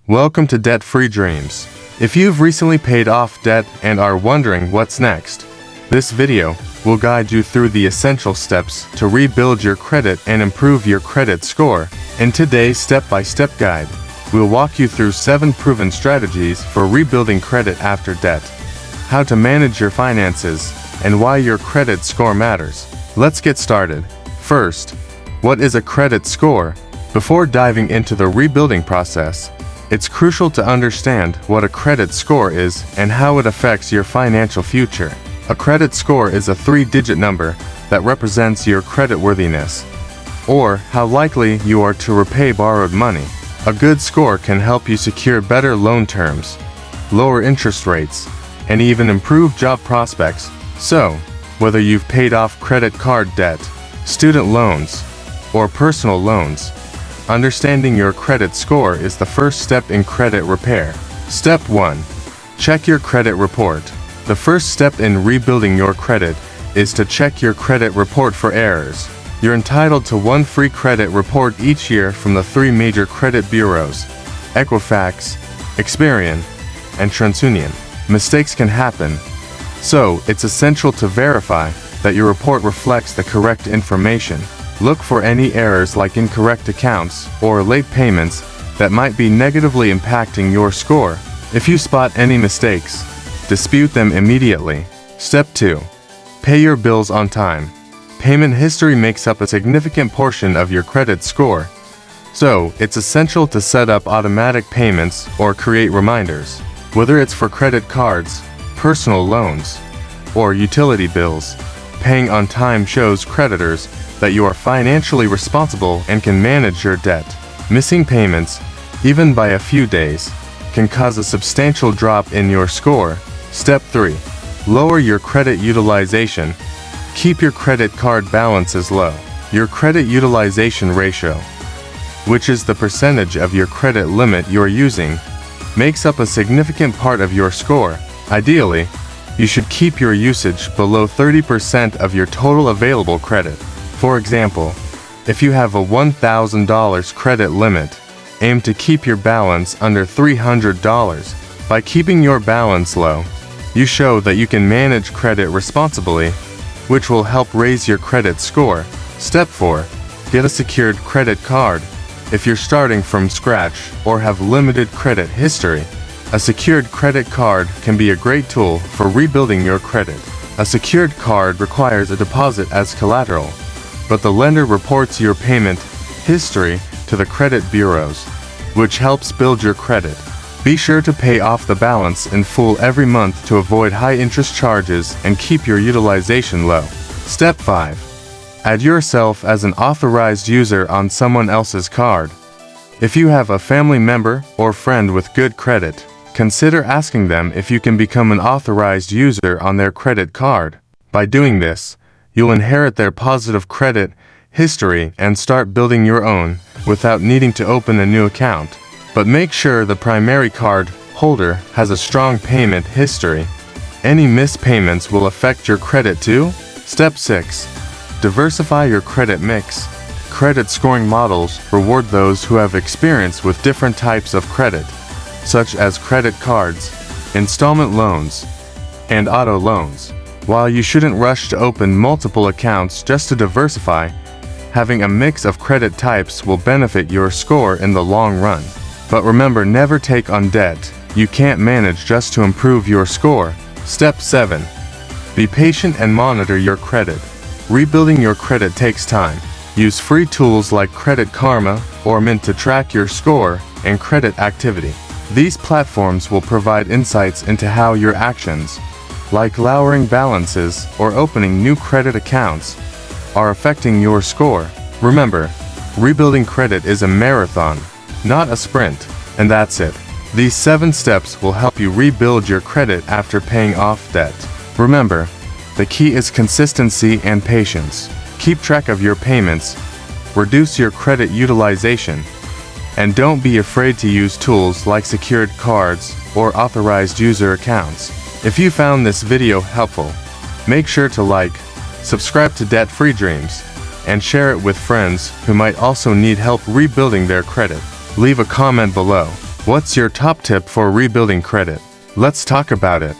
Welcome to Debt-Free Dreams. If you've recently paid off debt and are wondering what's next, this video will guide you through the essential steps to rebuild your credit and improve your credit score. In today's step-by-step guide, we'll walk you through 7 proven strategies for rebuilding credit after debt, how to manage your finances, and why your credit score matters. Let's get started. First, what is a credit score? Before diving into the rebuilding process, it's crucial to understand what a credit score is and how it affects your financial future. A credit score is a 3-digit number that represents your creditworthiness, or how likely you are to repay borrowed money. A good score can help you secure better loan terms, lower interest rates, and even improve job prospects. So, whether you've paid off credit card debt, student loans, or personal loans, understanding your credit score is the first step in credit repair. Step 1. Check your credit report. The first step in rebuilding your credit is to check your credit report for errors. You're entitled to one free credit report each year from the 3 major credit bureaus: Equifax, Experian, and TransUnion. Mistakes can happen, so it's essential to verify that your report reflects the correct information. Look for any errors like incorrect accounts or late payments that might be negatively impacting your score. If you spot any mistakes, dispute them immediately. Step 2. Pay your bills on time. Payment history makes up a significant portion of your credit score, so it's essential to set up automatic payments or create reminders. Whether it's for credit cards, personal loans, or utility bills, paying on time shows creditors that you are financially responsible and can manage your debt. Missing payments, even by a few days, can cause a substantial drop in your score. Step 3. Lower your credit utilization. Keep your credit card balances low. Your credit utilization ratio, which is the percentage of your credit limit you're using, makes up a significant part of your score. Ideally, you should keep your usage below 30% of your total available credit. For example, if you have a $1,000 credit limit, aim to keep your balance under $300. By keeping your balance low, you show that you can manage credit responsibly, which will help raise your credit score. Step 4. Get a secured credit card. If you're starting from scratch or have limited credit history, a secured credit card can be a great tool for rebuilding your credit. A secured card requires a deposit as collateral, but the lender reports your payment history to the credit bureaus, which helps build your credit. Be sure to pay off the balance in full every month to avoid high interest charges and keep your utilization low. Step 5. Add yourself as an authorized user on someone else's card. If you have a family member or friend with good credit, consider asking them if you can become an authorized user on their credit card. By doing this, you'll inherit their positive credit history and start building your own without needing to open a new account. But make sure the primary card holder has a strong payment history. Any missed payments will affect your credit too. Step 6. Diversify your credit mix. Credit scoring models reward those who have experience with different types of credit, such as credit cards, installment loans, and auto loans. While you shouldn't rush to open multiple accounts just to diversify, having a mix of credit types will benefit your score in the long run. But remember, never take on debt you can't manage just to improve your score. Step 7. Be patient and monitor your credit. Rebuilding your credit takes time. Use free tools like Credit Karma or Mint to track your score and credit activity. These platforms will provide insights into how your actions, like lowering balances or opening new credit accounts, are affecting your score. Remember, rebuilding credit is a marathon, not a sprint. And that's it. These 7 steps will help you rebuild your credit after paying off debt. Remember, the key is consistency and patience. Keep track of your payments, reduce your credit utilization, and don't be afraid to use tools like secured cards or authorized user accounts. If you found this video helpful, make sure to like, subscribe to Debt-Free Dreams, and share it with friends who might also need help rebuilding their credit. Leave a comment below What's your top tip for rebuilding credit? Let's talk about it.